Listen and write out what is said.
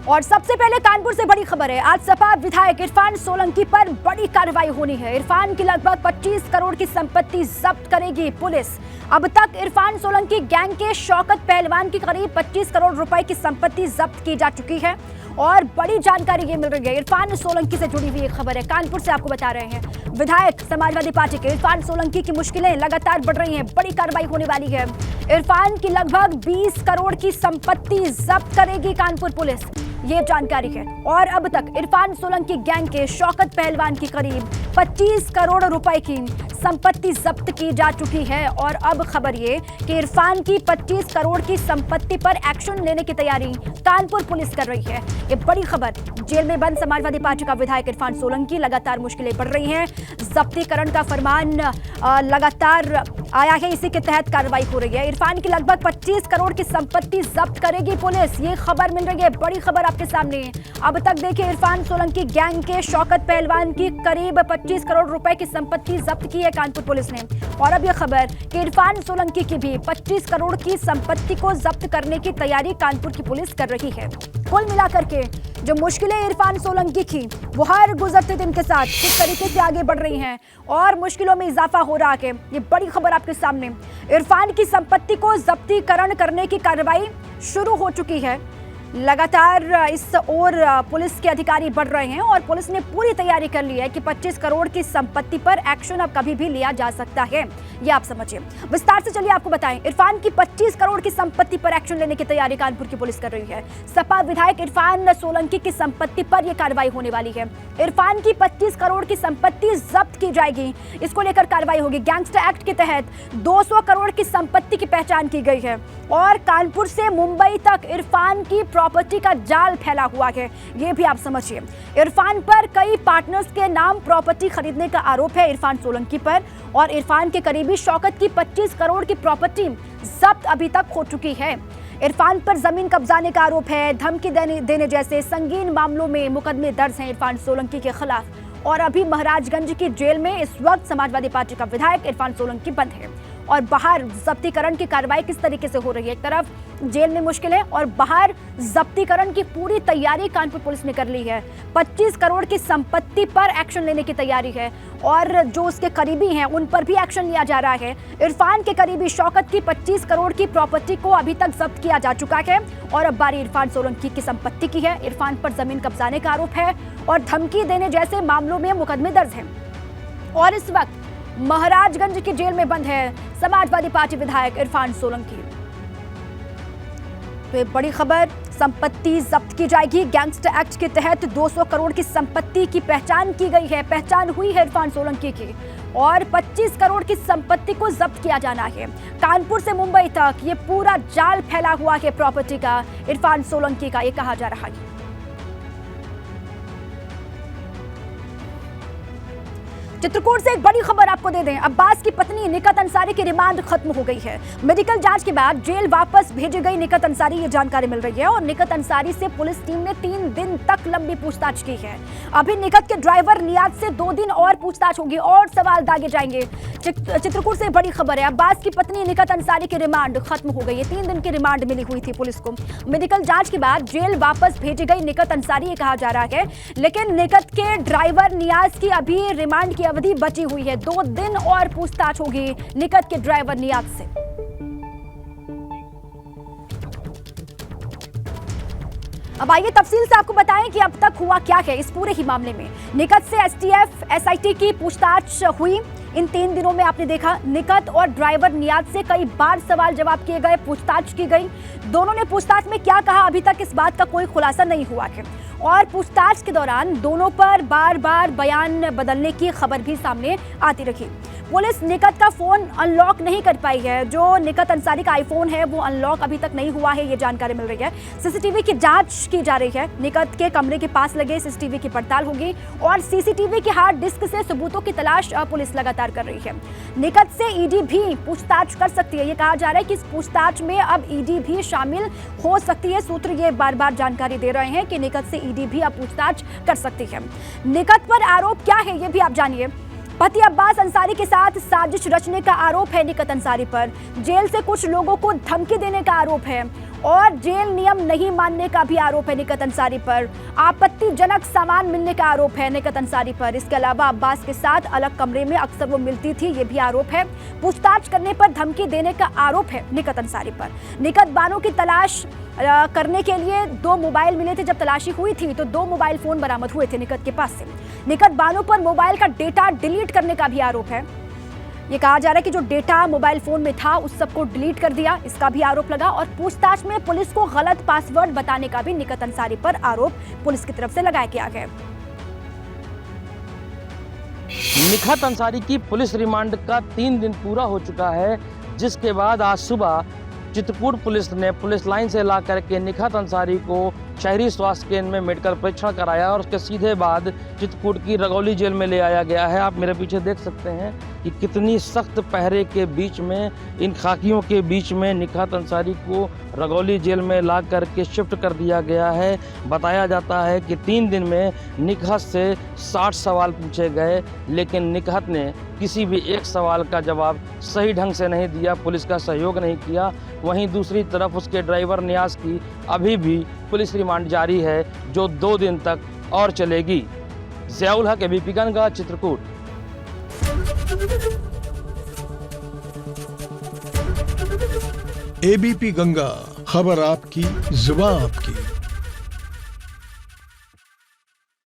और सबसे पहले कानपुर से बड़ी खबर है। आज सपा विधायक इरफान सोलंकी पर बड़ी कार्रवाई होनी है। इरफान की लगभग 25 करोड़ की संपत्ति जब्त करेगी पुलिस। अब तक इरफान सोलंकी गैंग के शौकत पहलवान की करीब 25 करोड़ रुपए की संपत्ति जब्त की जा चुकी है और बड़ी जानकारी ये मिल रही है। इरफान सोलंकी से जुड़ी हुई एक खबर है, कानपुर से आपको बता रहे हैं। विधायक समाजवादी पार्टी के इरफान सोलंकी की मुश्किलें लगातार बढ़ रही हैं, बड़ी कार्रवाई होने वाली है। इरफान की लगभग 20 करोड़ की संपत्ति जब्त करेगी कानपुर पुलिस, ये जानकारी है। और अब तक इरफान सोलंकी गैंग के शौकत पहलवान की करीब 25 करोड़ रुपए की संपत्ति जब्त की जा चुकी है। और अब खबर ये कि इरफान की 25 करोड़ की संपत्ति पर एक्शन लेने की तैयारी कानपुर पुलिस कर रही है। ये बड़ी खबर। जेल में बंद समाजवादी पार्टी का विधायक इरफान सोलंकी, लगातार मुश्किलें बढ़ रही हैं। जब्तीकरण का फरमान लगातार आया है, इसी के तहत कार्रवाई हो रही है। इरफान की लगभग 25 करोड़ की संपत्ति जब्त करेगी पुलिस, ये खबर मिल रही है, बड़ी खबर आपके सामने। अब तक देखिए, इरफान सोलंकी गैंग के शौकत पहलवान की करीब 25 करोड़ रुपए की संपत्ति जब्त की है कानपुर पुलिस ने। और अब यह खबर कि इरफान सोलंकी की भी 25 करोड़ की संपत्ति को जब्त करने की तैयारी कानपुर की पुलिस कर रही है। कुल मिलाकर के जो मुश्किलें इरफान सोलंकी की, वो हर गुजरते दिन के साथ किस तरीके से आगे बढ़ रही हैं और मुश्किलों में इजाफा हो रहा है, ये बड़ी खबर आपके सामने। इरफान की संपत्ति को जब्तीकरण करने की कार्रवाई शुरू हो चुकी है। लगातार इस ओर पुलिस के अधिकारी बढ़ रहे हैं और पुलिस ने पूरी तैयारी कर ली है कि 25 करोड़ की संपत्ति पर एक्शन अब कभी भी लिया जा सकता है, ये आप समझिए। विस्तार से चलिए आपको बताएं, इरफान की 25 करोड़ की संपत्ति पर एक्शन लेने की तैयारी कानपुर की पुलिस कर रही है। सपा विधायक इरफान सोलंकी की संपत्ति पर यह कार्रवाई होने वाली है। इरफान की 25 करोड़ की संपत्ति जब्त की जाएगी, इसको लेकर कार्रवाई होगी। गैंगस्टर एक्ट के तहत 200 करोड़ की संपत्ति की पहचान की गई है और कानपुर से मुंबई तक इरफान की प्रॉपर्टी का जाल फैला हुआ है, ये भी आप समझिए। इरफान पर कई पार्टनर्स के नाम प्रॉपर्टी खरीदने का आरोप है इरफान सोलंकी पर, और इरफान के करीबी शौकत की 25 करोड़ की प्रॉपर्टी जब्त अभी तक हो चुकी है। इरफान पर जमीन कब्जाने का आरोप है, धमकी देने जैसे संगीन मामलों में मुकदमे दर्ज हैं इरफान सोलंकी के खिलाफ। और अभी महाराजगंज की जेल में इस वक्त समाजवादी पार्टी का विधायक इरफान सोलंकी बंद है और बाहर जब्तीकरण की कार्रवाई किस तरीके से हो रही है। एक तरफ जेल में मुश्किल है और बाहर जब्तीकरण की पूरी तैयारी कानपुर पुलिस ने कर ली है। 25 करोड़ की संपत्ति पर एक्शन लेने की तैयारी है और जो उसके करीबी हैं उन पर भी एक्शन लिया जा रहा है। इरफान के करीबी शौकत की 25 करोड़ की प्रॉपर्टी को अभी तक जब्त किया जा चुका है और अब बारी इरफान सोलंकी की संपत्ति की है। इरफान पर जमीन कब्जाने का आरोप है और धमकी देने जैसे मामलों में मुकदमे दर्ज हैं और इस वक्त महाराजगंज की जेल में बंद है समाजवादी पार्टी विधायक इरफान सोलंकी। तो ये बड़ी खबर, संपत्ति जब्त की जाएगी। गैंगस्टर एक्ट के तहत 200 करोड़ की संपत्ति की पहचान की गई है, पहचान हुई है इरफान सोलंकी की और 25 करोड़ की संपत्ति को जब्त किया जाना है। कानपुर से मुंबई तक ये पूरा जाल फैला हुआ है प्रॉपर्टी का, इरफान सोलंकी का, ये कहा जा रहा है। चित्रकूट से एक बड़ी खबर आपको दे दें, अब्बास की पत्नी निकत अंसारी की रिमांड खत्म हो गई है। मेडिकल जांच के बाद जेल वापस भेजी गई निकत अंसारी, ये जानकारी मिल रही है। और निकत अंसारी से पुलिस टीम ने 3 दिन तक लंबी पूछताछ की है। अभी निकत के ड्राइवर नियाज से 2 दिन और पूछताछ होगी और सवाल दागे जाएंगे। चित्रकूट से बड़ी खबर है, अब्बास की पत्नी निकत अंसारी की रिमांड खत्म हो गई है। 3 दिन की रिमांड मिली हुई थी पुलिस को। मेडिकल जांच के बाद जेल वापस भेजी गई निकत अंसारी, ये कहा जा रहा है। लेकिन निकत के ड्राइवर नियाज की अभी रिमांड की अवधि बची हुई है। 2 दिन और पूछताछ होगी निकत के ड्राइवर नियाज से। अब आइए तफसील से आपको बताएं कि अब तक हुआ क्या है इस पूरे ही मामले में। निकत से एसटीएफ एसआईटी की पूछताछ हुई। इन 3 दिनों में आपने देखा निकत और ड्राइवर नियाज से कई बार सवाल जवाब किए गए, पूछताछ की गई। दोनों ने पूछताछ में क्या कहा, अभी तक इस बात का कोई खुलासा नहीं हुआ है और पूछताछ के दौरान दोनों पर बार बार बयान बदलने की खबर भी सामने आती रही। पुलिस निकत का फोन अनलॉक नहीं कर पाई है। जो निकत अंसारी का आईफोन है वो अनलॉक अभी तक नहीं हुआ है, ये जानकारी मिल रही है। सीसीटीवी की जांच की जा रही है। निकत के कमरे के पास लगे सीसीटीवी की पड़ताल होगी और सीसीटीवी के हार्ड डिस्क से सबूतों की तलाश पुलिस लगातार कर रही है। निकत से ईडी भी पूछताछ कर सकती है। ये कहा जा रहा है कि इस पूछताछ में अब ईडी भी शामिल हो सकती है। सूत्र ये बार बार जानकारी दे रहे हैं कि निकत से ईडी भी अब पूछताछ कर सकती है। निकत पर आरोप क्या है ये भी आप जानिए। पति अब्बास अंसारी के साथ साजिश रचने का आरोप है निकत अंसारी पर। जेल से कुछ लोगों को धमकी देने का आरोप है और जेल नियम नहीं मानने का भी आरोप है निकत अंसारी पर। आपत्तिजनक सामान मिलने का आरोप है निकत अंसारी पर। इसके अलावा अब्बास के साथ अलग कमरे में अक्सर वो मिलती थी, ये भी आरोप है। पूछताछ करने पर धमकी देने का आरोप है निकत अंसारी पर। निकत बानो की तलाश करने के लिए 2 मोबाइल मिले थे। जब तलाशी हुई थी तो 2 मोबाइल फोन बरामद हुए थे निकत के पास से। निकत बानो पर मोबाइल का डेटा डिलीट करने का भी आरोप है। ये कहा जा रहा है कि जो डेटा मोबाइल फोन में था उस सबको डिलीट कर दिया, इसका भी आरोप लगा। और पूछताछ में पुलिस को गलत पासवर्ड बताने का भी निकत अंसारी पर आरोप पुलिस की तरफ से लगाया गया। निकत अंसारी की पुलिस रिमांड का 3 दिन पूरा हो चुका है, जिसके बाद आज सुबह चित्रकूट पुलिस ने पुलिस लाइन से ला करके निकत अंसारी को शहरी स्वास्थ्य केंद्र में मेडिकल परीक्षण कराया और उसके सीधे बाद चित्रकूट की रगौली जेल में ले आया गया है। आप मेरे पीछे देख सकते हैं कि कितनी सख्त पहरे के बीच में, इन खाकियों के बीच में निकत अंसारी को रगौली जेल में ला करके शिफ्ट कर दिया गया है। बताया जाता है कि 3 दिन में निकत से 60 सवाल पूछे गए, लेकिन निकत ने किसी भी एक सवाल का जवाब सही ढंग से नहीं दिया, पुलिस का सहयोग नहीं किया। वहीं दूसरी तरफ उसके ड्राइवर नियाज की अभी भी पुलिस रिमांड जारी है, जो 2 दिन तक और चलेगी। ज़ियाउल हक, एबीपी गंगा, चित्रकूट। एबीपी गंगा, खबर आपकी, जुबान आपकी।